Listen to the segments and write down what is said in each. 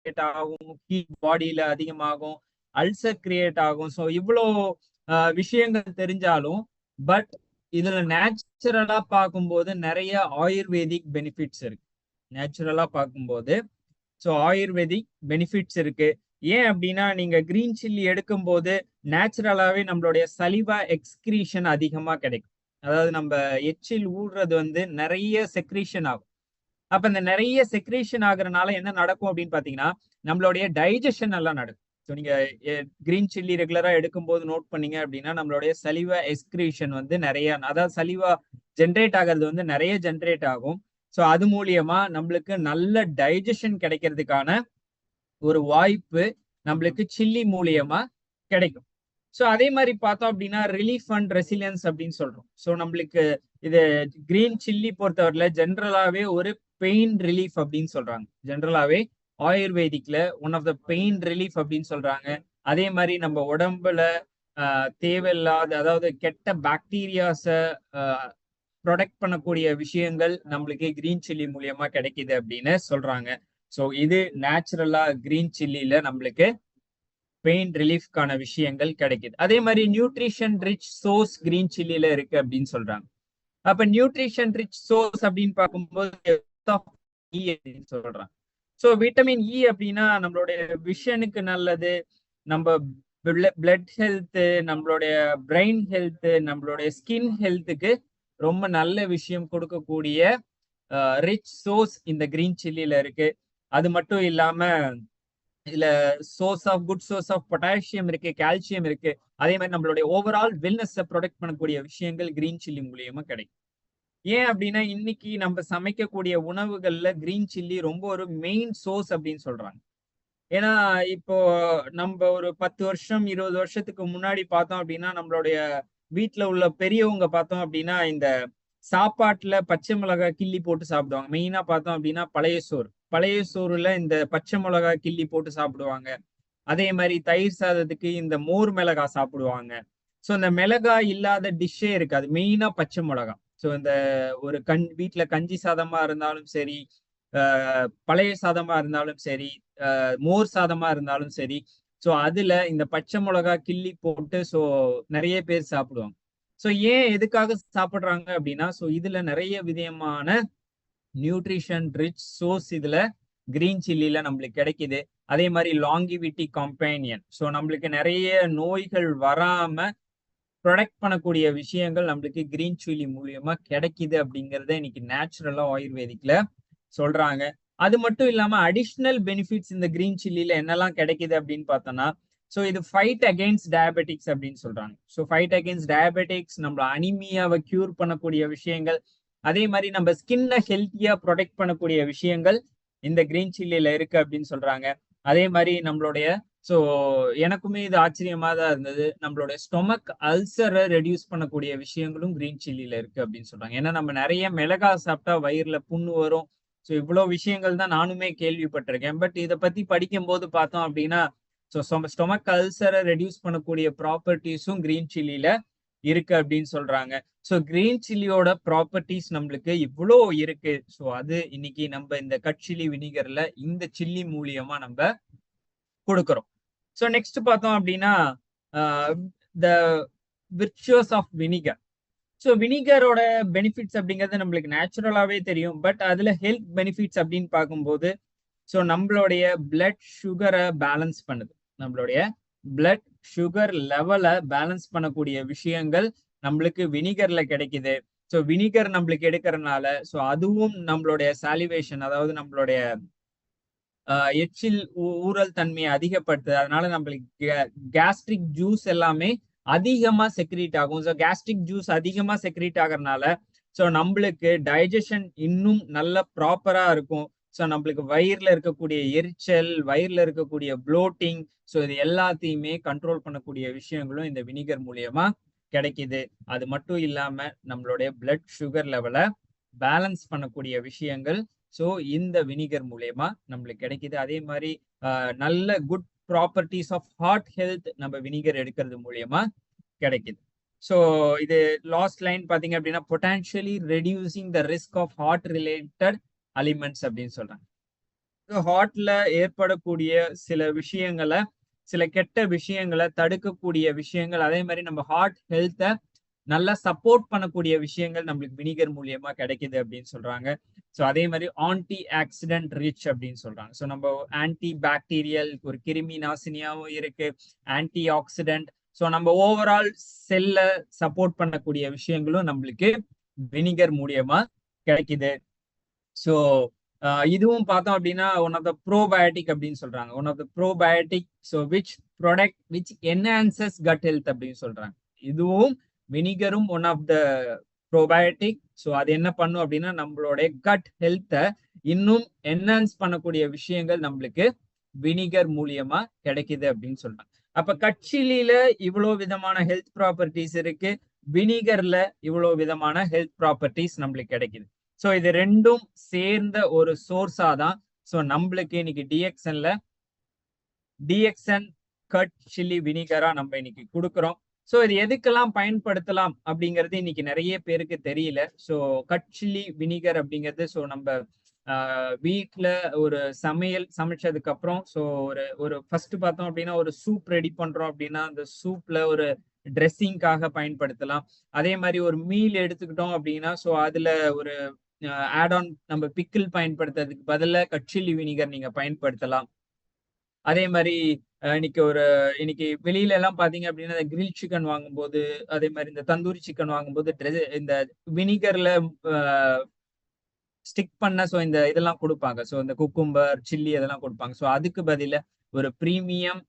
ஆகும், ஹீட் பாடியில அதிகமாகும், அல்சர் கிரியேட் ஆகும். ஸோ இவ்வளோ விஷயங்கள் தெரிஞ்சாலும் பட் இதுல நேச்சுரலா பார்க்கும்போது நிறைய ஆயுர்வேதிக் பெனிஃபிட்ஸ் இருக்கு. நேச்சுரலா பார்க்கும்போது ஸோ ஆயுர்வேதிக் பெனிஃபிட்ஸ் இருக்கு. ஏன் அப்படின்னா நீங்க கிரீன் சில்லி எடுக்கும் போது நேச்சுரலாவே நம்மளுடைய சலிவா எக்ஸ்கிரீஷன் அதிகமா கிடைக்கும். அதாவது நம்ம எச்சில் ஊடுறது வந்து நிறைய செக்ரீஷன் ஆகும். அப்ப இந்த நிறைய செக்ரேஷன் ஆகுறதுனால என்ன நடக்கும் அப்படின்னு பாத்தீங்கன்னா நம்மளுடைய டைஜஷன் எல்லாம் நடக்கும். ஸோ நீங்க கிரீன் சில்லி ரெகுலரா எடுக்கும்போது நோட் பண்ணீங்க அப்படின்னா நம்மளுடைய சலிவா எக்ஸ்கிரீஷன் வந்து நிறைய, அதாவது சலிவா ஜென்ரேட் ஆகிறது வந்து நிறைய ஜென்ரேட் ஆகும். ஸோ அது மூலியமா நம்மளுக்கு நல்ல டைஜஷன் கிடைக்கிறதுக்கான ஒரு வாய்ப்பு நம்மளுக்கு சில்லி மூலியமா கிடைக்கும். ஸோ அதே மாதிரி பார்த்தோம் அப்படின்னா ரிலீஃப் அண்ட் ரெசிலியன்ஸ் அப்படின்னு சொல்றோம். ஸோ நம்மளுக்கு இது கிரீன் சில்லி பொறுத்தவரையில ஜென்ரலாவே ஒரு பெயின் ரிலீஃப் அப்படின்னு சொல்றாங்க. ஜென்ரலாவே ஆயுர்வேதிக்ல one of the pain relief அப்படின்னு சொல்றாங்க. அதே மாதிரி நம்ம உடம்புல தேவையில்லாத, அதாவது கெட்ட பாக்டீரியாஸை ப்ரொடெக்ட் பண்ணக்கூடிய விஷயங்கள் நம்மளுக்கு கிரீன் சில்லி மூலியமா கிடைக்குது அப்படின்னு சொல்றாங்க. ஸோ இது நேச்சுரலா கிரீன் சில்லியில நம்மளுக்கு பெயின் ரிலீஃப்கான விஷயங்கள் கிடைக்குது. அதே மாதிரி நியூட்ரிஷன் ரிச் சோர்ஸ் கிரீன் சில்லியில இருக்கு அப்படின்னு சொல்றாங்க. அப்ப நியூட்ரிஷன் ரிச் சோர்ஸ் அப்படின்னு பார்க்கும்போது சொல்றாங்க. ஸோ விட்டமின் இ அப்படின்னா நம்மளுடைய விஷனுக்கு நல்லது, நம்ம பிளட் ஹெல்த், நம்மளுடைய பிரெயின் ஹெல்த், நம்மளுடைய ஸ்கின் ஹெல்த்துக்கு ரொம்ப நல்ல விஷயம் கொடுக்கக்கூடிய ரிச் சோர்ஸ் இந்த கிரீன் சில்லியில இருக்கு. அது மட்டும் இல்லாம இதுல குட் சோர்ஸ் ஆஃப் பொட்டாசியம் இருக்கு, கால்சியம் இருக்கு. அதே மாதிரி நம்மளுடைய ஓவரால் வெல்னஸ் ப்ரொடெக்ட் பண்ணக்கூடிய விஷயங்கள் கிரீன் சில்லி மூலியமா கிடைக்கும். ஏன் அப்படின்னா இன்னைக்கு நம்ம சமைக்கக்கூடிய உணவுகள்ல கிரீன் சில்லி ரொம்ப ஒரு மெயின் சோர்ஸ் அப்படின்னு சொல்றாங்க. ஏன்னா இப்போ நம்ம ஒரு 10 வருஷம் 20 வருஷத்துக்கு முன்னாடி பார்த்தோம் அப்படின்னா நம்மளுடைய வீட்டுல உள்ள பெரியவங்க பார்த்தோம் அப்படின்னா இந்த சாப்பாட்டுல பச்சை மிளகாய் கிள்ளி போட்டு சாப்பிடுவாங்க. மெயினா பார்த்தோம் அப்படின்னா பழைய சோறுல இந்த பச்சை மிளகாய் கிள்ளி போட்டு சாப்பிடுவாங்க. அதே மாதிரி தயிர் சாதத்துக்கு இந்த மோர் மிளகாய் சாப்பிடுவாங்க. ஸோ இந்த மிளகாய் இல்லாத டிஷ்ஷே இருக்காது, மெயினா பச்சை மிளகாய். ஸோ இந்த ஒரு வீட்டுல கஞ்சி சாதமா இருந்தாலும் சரி, பழைய சாதமா இருந்தாலும் சரி, மோர் சாதமா இருந்தாலும் சரி, ஸோ அதுல இந்த பச்சை மிளகாய் கிள்ளி போட்டு ஸோ நிறைய பேர் சாப்பிடுவாங்க. ஸோ ஏன் எதுக்காக சாப்பிடுறாங்க அப்படின்னா ஸோ இதுல நிறைய விதமான நியூட்ரிஷன் ரிச் சோர்ஸ் இதுல கிரீன் சில்லில நம்மளுக்கு கிடைக்குது. அதே மாதிரி லாங்கிவிட்டி கம்பேனியன், ஸோ நம்மளுக்கு நிறைய நோய்கள் வராம ப்ரொடெக்ட் பண்ணக்கூடிய விஷயங்கள் நம்மளுக்கு கிரீன் சில்லி மூலியமா கிடைக்குது அப்படிங்கறத இன்னைக்கு நேச்சுரலா ஆயுர்வேதிக்ல சொல்றாங்க. அது மட்டும் இல்லாம அடிஷ்னல் பெனிஃபிட்ஸ் இந்த கிரீன் சில்லில என்னெல்லாம் கிடைக்குது அப்படின்னு பார்த்தோம்னா ஸோ இது ஃபைட் அகெயின்ஸ்ட் டயபெட்டிக்ஸ் அப்படின்னு சொல்றாங்க. ஸோ ஃபைட் அகெயின்ஸ்ட் டயபெட்டிக்ஸ், நம்ம அனிமியாவை கியூர் பண்ணக்கூடிய விஷயங்கள், அதே மாதிரி நம்ம ஸ்கின்னை ஹெல்த்தியா ப்ரொடெக்ட் பண்ணக்கூடிய விஷயங்கள் இந்த கிரீன் சில்லியில இருக்கு அப்படின்னு சொல்றாங்க. அதே மாதிரி நம்மளுடைய ஸோ எனக்குமே இது ஆச்சரியமா தான் இருந்தது, நம்மளுடைய ஸ்டொமக் அல்சரை ரெடியூஸ் பண்ணக்கூடிய விஷயங்களும் கிரீன் சில்லியில இருக்கு அப்படின்னு சொல்றாங்க. ஏன்னா நம்ம நிறைய மிளகாய் சாப்பிட்டா வயிறுல புண்ணு வரும். ஸோ இவ்வளவு விஷயங்கள் தான் நானுமே கேள்விப்பட்டிருக்கேன். பட் இதை பத்தி படிக்கும் போது பார்த்தோம் அப்படின்னா ஸோ ஸ்டொமக் அல்சரை ரெடியூஸ் பண்ணக்கூடிய ப்ராப்பர்ட்டிஸும் கிரீன் சில்லியில இருக்கு அப்படின்னு சொல்றாங்க. ஸோ கிரீன் சில்லியோட ப்ராப்பர்ட்டிஸ் நம்மளுக்கு இவ்வளோ இருக்கு. ஸோ அது இன்னைக்கு நம்ம இந்த கட் சில்லி வினிகர்ல இந்த சில்லி மூலியமா நம்ம கொடுக்குறோம். ஸோ நெக்ஸ்ட் பார்த்தோம் அப்படின்னா the virtuous of vinegar. So வினிகரோட பெனிஃபிட்ஸ் அப்படிங்கிறது நம்மளுக்கு நேச்சுரலாவே தெரியும். பட் அதுல ஹெல்த் பெனிஃபிட்ஸ் அப்படின்னு பார்க்கும்போது ஸோ நம்மளுடைய பிளட் சுகரை பேலன்ஸ் பண்ணுது. நம்மளுடைய பிளட் சுகர் லெவலை பேலன்ஸ் பண்ணக்கூடிய விஷயங்கள் நம்மளுக்கு வினிகர்ல கிடைக்குது. ஸோ வினிகர் நம்மளுக்கு எடுக்கிறதுனால ஸோ அதுவும் நம்மளுடைய சாலிவேஷன், அதாவது நம்மளுடைய எச்சில் ஊறல் தன்மையை அதிகப்படுத்துது. அதனால நம்மளுக்கு கேஸ்ட்ரிக் ஜூஸ் எல்லாமே அதிகமா செக்ரீட் ஆகும். ஸோ கேஸ்ட்ரிக் ஜூஸ் அதிகமா செக்ரீட் ஆகிறதுனால ஸோ நம்மளுக்கு டைஜஷன் இன்னும் நல்ல ப்ராப்பரா இருக்கும். ஸோ நம்மளுக்கு வயிறுல இருக்கக்கூடிய எரிச்சல், வயிறுல இருக்கக்கூடிய ப்ளோட்டிங், ஸோ இது எல்லாத்தையுமே கண்ட்ரோல் பண்ணக்கூடிய விஷயங்களும் இந்த வினிகர் மூலியமா கிடைக்குது. அது மட்டும் இல்லாம நம்மளுடைய பிளட் சுகர் லெவலை பேலன்ஸ் பண்ணக்கூடிய விஷயங்கள் ஸோ இந்த வினிகர் மூலயமா நம்மளுக்கு கிடைக்குது. அதே மாதிரி நல்ல good properties of heart health நம்ம வினிகர் எடுக்கிறது மூலயமா கிடைக்குது. ஸோ இது லாஸ்ட் லைன் பார்த்தீங்க அப்படின்னா potentially reducing the risk of heart related ailments அப்படின்னு சொல்றாங்க. ஹார்ட்ல ஏற்படக்கூடிய சில விஷயங்களை, சில கெட்ட விஷயங்களை தடுக்கக்கூடிய விஷயங்கள், அதே மாதிரி நம்ம ஹார்ட் ஹெல்த்தை நல்லா சப்போர்ட் பண்ணக்கூடிய விஷயங்கள் நம்மளுக்கு வினிகர் மூலியமா கிடைக்குது அப்படின்னு சொல்றாங்க. ஸோ அதே மாதிரி ஆன்டி ஆக்சிடென்ட் ரிச் அப்படின்னு சொல்றாங்க. ஸோ நம்ம ஆன்டி பாக்டீரியல், ஒரு கிருமி நாசினியாவும் இருக்கு, ஆன்டி ஆக்சிடென்ட். ஸோ நம்ம ஓவரால் செல்ல சப்போர்ட் பண்ணக்கூடிய விஷயங்களும் நம்மளுக்கு வினிகர் மூலியமா கிடைக்குது. ஸோ இதுவும் பார்த்தோம் அப்படின்னா ஒன் ஆஃப் த ப்ரோபயோட்டிக் அப்படின்னு சொல்றாங்க. One of the probiotic, so which enhances gut health அப்படின்னு சொல்றாங்க. இதுவும் வினிகரும் ஒன் ஆஃப் த ப்ரோபயோட்டிக். ஸோ அது என்ன பண்ணும் அப்படின்னா நம்மளுடைய கட் ஹெல்த்தை இன்னும் என்ஹான்ஸ் பண்ணக்கூடிய விஷயங்கள் நம்மளுக்கு வினிகர் மூலியமா கிடைக்குது அப்படின்னு சொல்றாங்க. அப்ப கட்சிலியில இவ்வளவு விதமான ஹெல்த் ப்ராப்பர்ட்டிஸ் இருக்கு, வினிகர்ல இவ்வளவு விதமான ஹெல்த் ப்ராப்பர்ட்டிஸ் நம்மளுக்கு கிடைக்குது. ஸோ இது ரெண்டும் சேர்ந்த ஒரு சோர்ஸா தான் ஸோ நம்மளுக்கு இன்னைக்கு டிஎக்ஸ்என் கட் சில்லி வினிகரா நம்ம இன்னைக்கு கொடுக்குறோம். ஸோ இது எதுக்கெல்லாம் பயன்படுத்தலாம் அப்படிங்கிறது இன்னைக்கு நிறைய பேருக்கு தெரியல. ஸோ கட் சில்லி வினிகர் அப்படிங்கிறது ஸோ நம்ம வீட்டில் ஒரு சமையல் சமைச்சதுக்கு அப்புறம் ஸோ ஒரு ஃபர்ஸ்ட் பார்த்தோம் அப்படின்னா ஒரு சூப் ரெடி பண்றோம் அப்படின்னா அந்த சூப்ல ஒரு ட்ரெஸ்ஸிங்காக பயன்படுத்தலாம். அதே மாதிரி ஒரு மீல் எடுத்துக்கிட்டோம் அப்படின்னா ஸோ அதுல ஒரு ஆட் ஆன் நம்ம பிக்கிள் பயன்படுத்துறதுக்கு பதிலாக கட் சில்லி வினிகர் நீங்க பயன்படுத்தலாம். அதே மாதிரி இன்னைக்கு வெளியில எல்லாம் பாத்தீங்க அப்படின்னா கிரில் சிக்கன் வாங்கும்போது, அதே மாதிரி இந்த தந்தூரி சிக்கன் வாங்கும்போது இந்த வினிகர்ல ஸ்டிக் பண்ண ஸோ இந்த இதெல்லாம் கொடுப்பாங்க. ஸோ இந்த குக்கும்பர், சில்லி அதெல்லாம் கொடுப்பாங்க. ஸோ அதுக்கு பதில ஒரு ப்ரீமியம்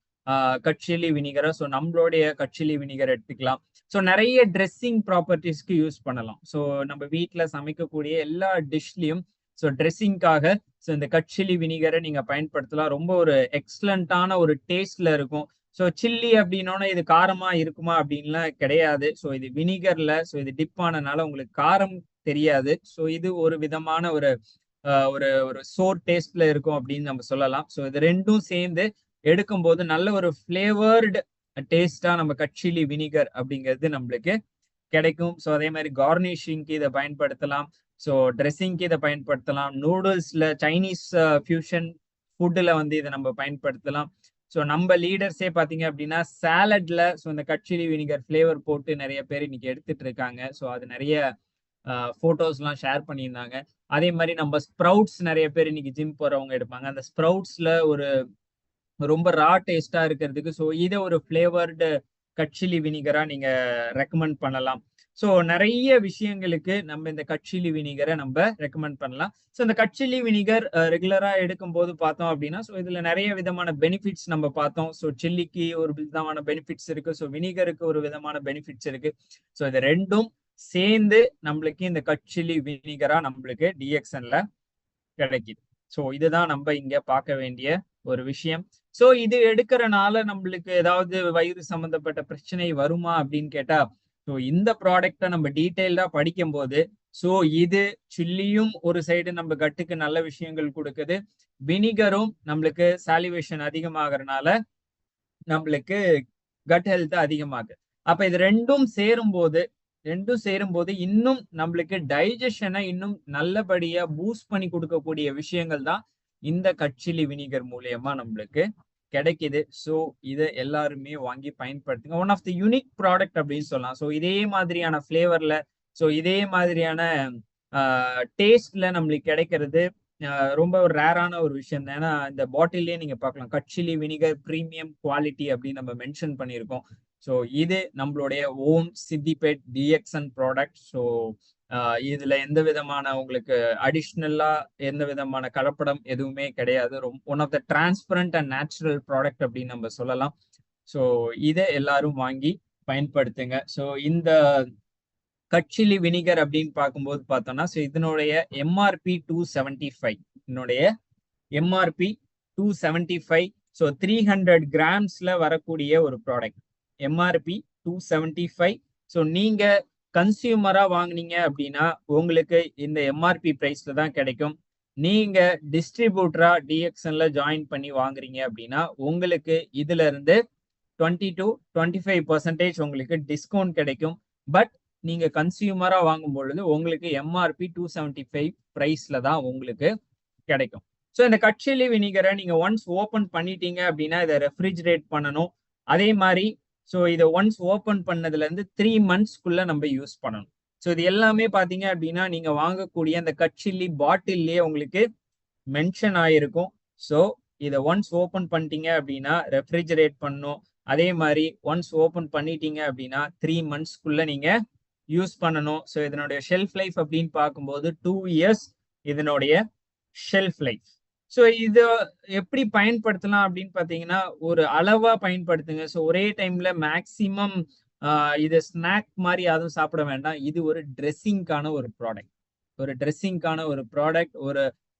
கட் சில்லி வினிகரா ஸோ நம்மளுடைய கட் சில்லி வினிகர் எடுத்துக்கலாம். ஸோ நிறைய ட்ரெஸ்ஸிங் ப்ராப்பர்ட்டிஸ்க்கு யூஸ் பண்ணலாம். ஸோ நம்ம வீட்டில் சமைக்கக்கூடிய எல்லா டிஷ்லயும் ஸோ ட்ரெஸ்ஸிங்காக ஸோ இந்த கட் சில்லி வினிகரை நீங்க பயன்படுத்தலாம். ரொம்ப ஒரு எக்ஸலண்டான ஒரு டேஸ்ட்ல இருக்கும். ஸோ சில்லி அப்படின்னோன்னா இது காரமா இருக்குமா அப்படின்லாம் கிடையாது. ஸோ இது வினிகர்ல ஸோ இது டிப் ஆனனால உங்களுக்கு காரம் தெரியாது. ஸோ இது ஒரு விதமான ஒரு ஒரு ஒரு சோர் டேஸ்ட்ல இருக்கும் அப்படின்னு நம்ம சொல்லலாம். ஸோ இது ரெண்டும் சேர்ந்து எடுக்கும்போது நல்ல ஒரு ஃபிளேவர்டு டேஸ்டா நம்ம கட் சில்லி வினிகர் அப்படிங்கிறது நம்மளுக்கு கிடைக்கும். ஸோ அதே மாதிரி கார்னிஷிங்க்கு இதை பயன்படுத்தலாம். ஸோ ட்ரெஸ்ஸிங்க்கு இதை பயன்படுத்தலாம். நூடுல்ஸ்ல சைனீஸ் ஃபியூஷன் ஃபுட்டில் வந்து இதை நம்ம பயன்படுத்தலாம். ஸோ நம்ம லீடர்ஸே பார்த்தீங்க அப்படின்னா சாலட்ல ஸோ இந்த கட் சில்லி வினிகர் ஃபிளேவர் போட்டு நிறைய பேர் இன்னைக்கு எடுத்துட்டு இருக்காங்க. ஸோ அது நிறைய போட்டோஸ்லாம் ஷேர் பண்ணியிருந்தாங்க. அதே மாதிரி நம்ம ஸ்ப்ரவுட்ஸ் நிறைய பேர் இன்னைக்கு ஜிம் போறவங்க எடுப்பாங்க. அந்த ஸ்ப்ரவுட்ஸ்ல ஒரு ரொம்ப ரா டேஸ்டா இருக்கிறதுக்கு ஸோ இதை ஒரு ஃபிளேவர்டு கட் சில்லி வினிகரா நீங்க ரெக்கமெண்ட் பண்ணலாம். ஸோ நிறைய விஷயங்களுக்கு நம்ம இந்த கட் சில்லி வினிகரை நம்ம ரெக்கமெண்ட் பண்ணலாம். ஸோ இந்த கட் சில்லி வினிகர் ரெகுலரா எடுக்கும் போது பார்த்தோம் அப்படின்னா ஸோ இதுல நிறைய விதமான பெனிஃபிட்ஸ் நம்ம பார்த்தோம். ஸோ சில்லிக்கு ஒரு விதமான பெனிஃபிட்ஸ் இருக்கு, ஸோ வினிகருக்கு ஒரு விதமான பெனிஃபிட்ஸ் இருக்கு. ஸோ இது ரெண்டும் சேர்ந்து நம்மளுக்கு இந்த கட் சில்லி வினிகரா நம்மளுக்கு டிஎக்ஸ்என்ல கிடைக்குது. ஸோ இதுதான் நம்ம இங்க பார்க்க வேண்டிய ஒரு விஷயம். ஸோ இது எடுக்கிறனால நம்மளுக்கு ஏதாவது வயிறு சம்பந்தப்பட்ட பிரச்சனை வருமா அப்படின்னு கேட்டா ஸோ இந்த ப்ராடக்டை நம்ம டீட்டெயில்டா படிக்கும் போது ஸோ இது சில்லியும் ஒரு சைடு நம்ம கட்டுக்கு நல்ல விஷயங்கள் கொடுக்குது, வினிகரும் நம்மளுக்கு சாலிவேஷன் அதிகமாகறனால நம்மளுக்கு கட் ஹெல்த் அதிகமாகுது. அப்ப இது ரெண்டும் சேரும்போது இன்னும் நம்மளுக்கு டைஜஷனை இன்னும் நல்லபடியா பூஸ்ட் பண்ணி கொடுக்கக்கூடிய விஷயங்கள் தான் இந்த கட் சில்லி வினிகர் மூலியமா நம்மளுக்கு கிடைக்குது. ஸோ இதை எல்லாருமே வாங்கி பயன்படுத்துங்க. One of the unique product அப்படின்னு சொல்லலாம். ஸோ இதே மாதிரியான ஃபிளேவர்ல ஸோ இதே மாதிரியான டேஸ்ட்ல நம்மளுக்கு கிடைக்கிறது ரொம்ப ஒரு ரேரான ஒரு விஷயம் தான். ஏன்னா இந்த பாட்டிலே நீங்க பார்க்கலாம் cut chilli vinegar premium quality அப்படின்னு நம்ம மென்ஷன் பண்ணியிருக்கோம். ஸோ இது நம்மளுடைய own Siddipet TXN product. So இதுல எந்த விதமான உங்களுக்கு அடிஷ்னலா எந்த விதமான கலப்படம் எதுவுமே கிடையாது. One of the transparent and natural product அப்படின்னு நம்ம சொல்லலாம். ஸோ இதை எல்லாரும் வாங்கி பயன்படுத்துங்க. ஸோ இந்த கட் சில்லி வினிகர் அப்படின்னு பார்க்கும்போது பார்த்தோம்னா ஸோ இதனுடைய எம்ஆர்பி 275, இதனுடைய எம்ஆர்பி 275. ஸோ 300 கிராம்ஸ்ல வரக்கூடிய ஒரு ப்ராடக்ட், எம்ஆர்பி 275. ஸோ நீங்க கன்சியூமரா வாங்குனீங்க அப்படின்னா உங்களுக்கு இந்த எம்ஆர்பி பிரைஸ்ல தான் கிடைக்கும். நீங்க டிஸ்ட்ரிபியூட்டரா டிஎக்ஸ்என்ல ஜாயின் பண்ணி வாங்குறீங்க அப்படின்னா உங்களுக்கு இதுல இருந்து 20 to 25% உங்களுக்கு டிஸ்கவுண்ட் கிடைக்கும். பட் நீங்க கன்சியூமரா வாங்கும் பொழுது உங்களுக்கு எம்ஆர்பி 275 பிரைஸ்ல தான் உங்களுக்கு கிடைக்கும். ஸோ இந்த கட்சிலி வினிகரை நீங்க ஒன்ஸ் ஓப்பன் பண்ணிட்டீங்க அப்படின்னா இதை ரெஃப்ரிஜரேட் பண்ணணும். அதே மாதிரி ஸோ இதை ஒன்ஸ் ஓப்பன் பண்ணதுல இருந்து 3 monthsக்குள்ள நம்ம யூஸ் பண்ணணும். ஸோ இது எல்லாமே பாத்தீங்க அப்படின்னா நீங்க வாங்கக்கூடிய அந்த கட்சிலி பாட்டில்லே உங்களுக்கு மென்ஷன் ஆயிருக்கும். ஸோ இதை ஒன்ஸ் ஓப்பன் பண்ணிட்டீங்க அப்படின்னா ரெஃப்ரிஜரேட் பண்ணணும். அதே மாதிரி ஒன்ஸ் ஓப்பன் பண்ணிட்டீங்க அப்படின்னா 3 monthsக்குள்ள நீங்க யூஸ் பண்ணணும். ஸோ இதனுடைய ஷெல்ஃப் லைஃப் அப்படின்னு பார்க்கும்போது 2 years இதனுடைய ஷெல்ஃப் லைஃப். ஸோ இதை எப்படி பயன்படுத்தலாம் அப்படின்னு பார்த்தீங்கன்னா ஒரு அளவா பயன்படுத்துங்க. ஸோ ஒரே டைம்ல மேக்சிமம் இது ஸ்நாக் மாதிரி அதுவும் சாப்பிட வேண்டாம். இது ஒரு ட்ரெஸ்ஸிங்கான ஒரு ப்ராடக்ட்,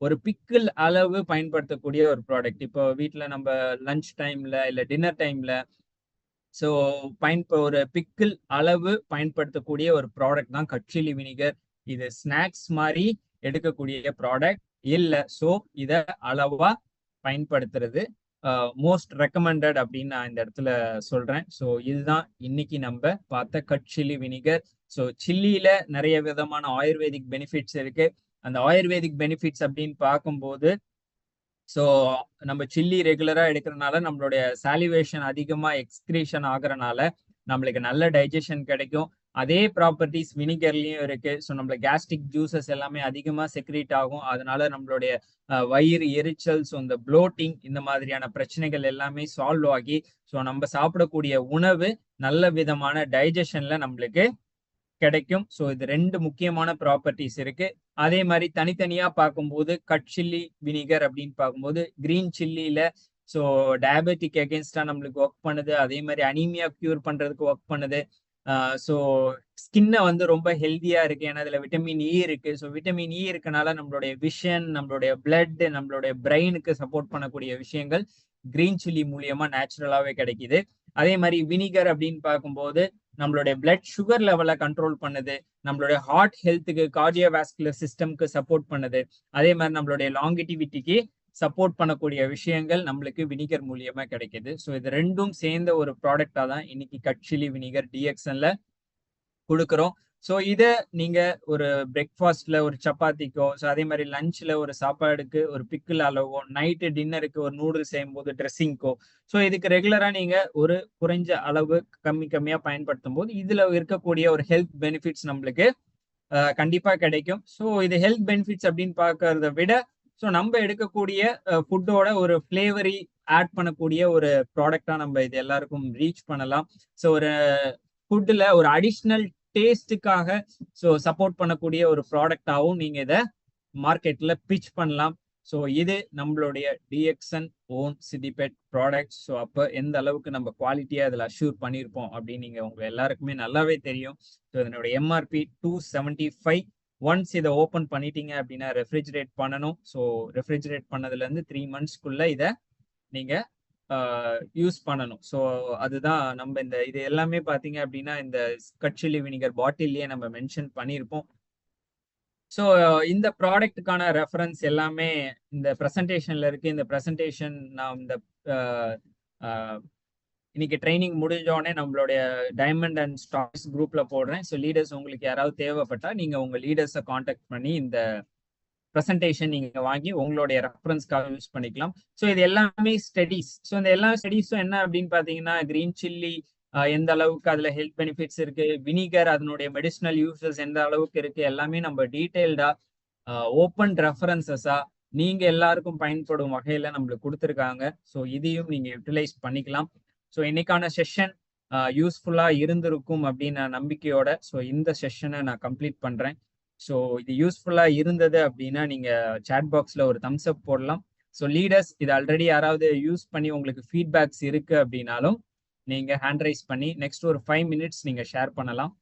ஒரு பிக்கிள் அளவு பயன்படுத்தக்கூடிய ஒரு ப்ராடக்ட். இப்போ வீட்டில் நம்ம லஞ்ச் டைம்ல இல்லை டின்னர் டைம்ல ஸோ ஒரு பிக்கிள் அளவு பயன்படுத்தக்கூடிய ஒரு ப்ராடக்ட் தான் கட்சிலி வினிகர். இது ஸ்நாக்ஸ் மாதிரி எடுக்கக்கூடிய ப்ராடக்ட் இல்லை. ஸோ இதை அளவா பயன்படுத்துறது மோஸ்ட் ரெக்கமெண்டட் அப்படின்னு நான் இந்த இடத்துல சொல்றேன். ஸோ இதுதான் இன்னைக்கு நம்ம பார்த்த கட்சிலி வினிகர். ஸோ சில்லியில நிறைய விதமான ஆயுர்வேதிக் பெனிஃபிட்ஸ் இருக்கு. அந்த ஆயுர்வேதிக் பெனிஃபிட்ஸ் அப்படின்னு பார்க்கும்போது ஸோ நம்ம சில்லி ரெகுலரா எடுக்கிறதுனால நம்மளுடைய சாலிவேஷன் அதிகமா எக்ஸ்கிரீஷன் ஆகுறனால நம்மளுக்கு நல்ல டைஜஷன் கிடைக்கும். அதே ப்ராப்பர்ட்டிஸ் வினிகர்லயும் இருக்கு. ஸோ நம்மள கேஸ்ட்ரிக் ஜூசஸ் எல்லாமே அதிகமா செக்ரீட் ஆகும். அதனால நம்மளுடைய வயிறு எரிச்சல், ஸோ இந்த ப்ளோட்டிங் இந்த மாதிரியான பிரச்சனைகள் எல்லாமே சால்வ் ஆகி ஸோ நம்ம சாப்பிடக்கூடிய உணவு நல்ல விதமான டைஜஷன்ல நம்மளுக்கு கிடைக்கும். ஸோ இது 2 முக்கியமான ப்ராப்பர்ட்டிஸ் இருக்கு. அதே மாதிரி தனித்தனியா பார்க்கும்போது கட்சில்லி வினிகர் அப்படின்னு பார்க்கும்போது கிரீன் சில்லியில ஸோ டயபெட்டிக் அகேன்ஸ்டா நம்மளுக்கு ஒர்க் பண்ணுது. அதே மாதிரி அனீமியா கியூர் பண்றதுக்கு ஒர்க் பண்ணுது. ஸோ ஸ்கின்னை வந்து ரொம்ப ஹெல்த்தியா இருக்கு. ஏன்னா அதுல விட்டமின் இ இருக்கு. ஸோ விட்டமின் இ இருக்கனால நம்மளுடைய விஷன், நம்மளுடைய பிளட், நம்மளுடைய பிரெயினுக்கு சப்போர்ட் பண்ணக்கூடிய விஷயங்கள் கிரீன் சில்லி மூலியமா நேச்சுரலாவே கிடைக்குது. அதே மாதிரி வினிகர் அப்படின்னு பார்க்கும்போது நம்மளுடைய பிளட் சுகர் லெவலை கண்ட்ரோல் பண்ணுது. நம்மளுடைய ஹார்ட் ஹெல்த்துக்கு, கார்டியோவாஸ்குலர் சிஸ்டம்க்கு சப்போர்ட் பண்ணுது. அதே மாதிரி நம்மளுடைய லாங்கிட்டிவிட்டிக்கு சப்போர்ட் பண்ணக்கூடிய விஷயங்கள் நம்மளுக்கு வினிகர் மூலியமா கிடைக்குது. ஸோ இது 2ம் சேர்ந்த ஒரு ப்ராடக்டா தான் இன்னைக்கு கட்சிலி வினிகர் டிஎக்ஸ்என்ல கொடுக்குறோம். ஸோ இதை நீங்க ஒரு பிரேக்ஃபாஸ்ட்ல ஒரு சப்பாத்திக்கோ, ஸோ அதே மாதிரி லஞ்ச்ல ஒரு சாப்பாடுக்கு ஒரு பிக்கிள் அளவோ, நைட்டு டின்னருக்கு ஒரு நூடுல்ஸ் செய்யும்போது ட்ரெஸ்ஸிங்க்கோ, ஸோ இதுக்கு ரெகுலரா நீங்க ஒரு குறைஞ்ச அளவு கம்மியா பயன்படுத்தும் போது இதுல இருக்கக்கூடிய ஒரு ஹெல்த் பெனிஃபிட்ஸ் நம்மளுக்கு கண்டிப்பா கிடைக்கும். ஸோ இது ஹெல்த் பெனிஃபிட்ஸ் அப்படின்னு பார்க்கறத விட ஸோ நம்ம எடுக்கக்கூடிய ஃபுட்டோட ஒரு ஃபிளேவரி ஆட் பண்ணக்கூடிய ஒரு ப்ராடக்டா நம்ம இது எல்லாருக்கும் ரீச் பண்ணலாம். ஸோ ஒரு ஃபுட்ல ஒரு அடிஷ்னல் டேஸ்டுக்காக ஸோ சப்போர்ட் பண்ணக்கூடிய ஒரு ப்ராடக்டாகவும் நீங்க இதை மார்க்கெட்ல பிச் பண்ணலாம். ஸோ இது நம்மளுடைய டிஎக்ஸ்என் ஓன் சித்திபெட் ப்ராடக்ட்ஸ். ஸோ அப்போ எந்த அளவுக்கு நம்ம குவாலிட்டியா இதில் அஷ்யூர் பண்ணியிருப்போம் அப்படின்னு நீங்க உங்க எல்லாருக்குமே நல்லாவே தெரியும். ஸோ இதனுடைய எம்ஆர்பி 275. ஒன்ஸ் இதை ஓப்பன் பண்ணிட்டீங்க அப்படின்னா ரெஃப்ரிஜரேட் பண்ணணும். ஸோ ரெஃப்ரிஜரேட் பண்ணதுல இருந்து 3 monthsக்குள்ள இதை நீங்க யூஸ் பண்ணணும். ஸோ அதுதான் நம்ம இது எல்லாமே பார்த்தீங்க அப்படின்னா இந்த கட்சிலி வினிகர் பாட்டில்லையே நம்ம மென்ஷன் பண்ணியிருப்போம். ஸோ இந்த ப்ராடக்ட்டுக்கான ரெஃபரன்ஸ் எல்லாமே இந்த ப்ரெசன்டேஷன்ல இருக்கு. இந்த ப்ரெசன்டேஷன் நான் இந்த இன்னைக்கு ட்ரைனிங் முடிஞ்சோடனே நம்மளுடைய டைமண்ட் அண்ட் ஸ்டாக்ஸ் குரூப்ல போடுறேன். ஸோ லீடர்ஸ் உங்களுக்கு யாராவது தேவைப்பட்டா நீங்க உங்க லீடர்ஸை காண்டாக்ட் பண்ணி இந்த ப்ரெசன்டேஷன் நீங்க வாங்கி உங்களுடைய ரெஃபரன்ஸ்க்காக யூஸ் பண்ணிக்கலாம். ஸோ இது எல்லாமே ஸ்டடிஸ். ஸோ இந்த எல்லா ஸ்டடிஸும் என்ன அப்படின்னு பார்த்தீங்கன்னா கிரீன் சில்லி எந்த அளவுக்கு அதுல ஹெல்த் பெனிஃபிட்ஸ் இருக்கு, வினிகர் அதனுடைய மெடிசினல் யூசஸ் எந்த அளவுக்கு இருக்கு, எல்லாமே நம்ம டீடைல்டா ஓப்பன் ரெஃபரன்சஸா நீங்க எல்லாருக்கும் பயன்படும் வகையில நம்மளுக்கு கொடுத்துருக்காங்க. ஸோ இதையும் நீங்க யூட்டிலைஸ் பண்ணிக்கலாம். ஸோ இன்னைக்கான செஷன் யூஸ்ஃபுல்லா இருந்திருக்கும் அப்படின்னு நான் நம்பிக்கையோட ஸோ இந்த செஷனை நான் கம்ப்ளீட் பண்றேன். ஸோ இது யூஸ்ஃபுல்லா இருந்தது அப்படின்னா நீங்க சாட் பாக்ஸ்ல ஒரு தம்ஸ் அப் போடலாம். ஸோ லீடர்ஸ் இது ஆல்ரெடி யாராவது யூஸ் பண்ணி உங்களுக்கு ஃபீட்பேக்ஸ் இருக்கு அப்படின்னாலும் நீங்க ஹேண்ட் ரைஸ் பண்ணி நெக்ஸ்ட் ஒரு 5 minutes நீங்க ஷேர் பண்ணலாம்.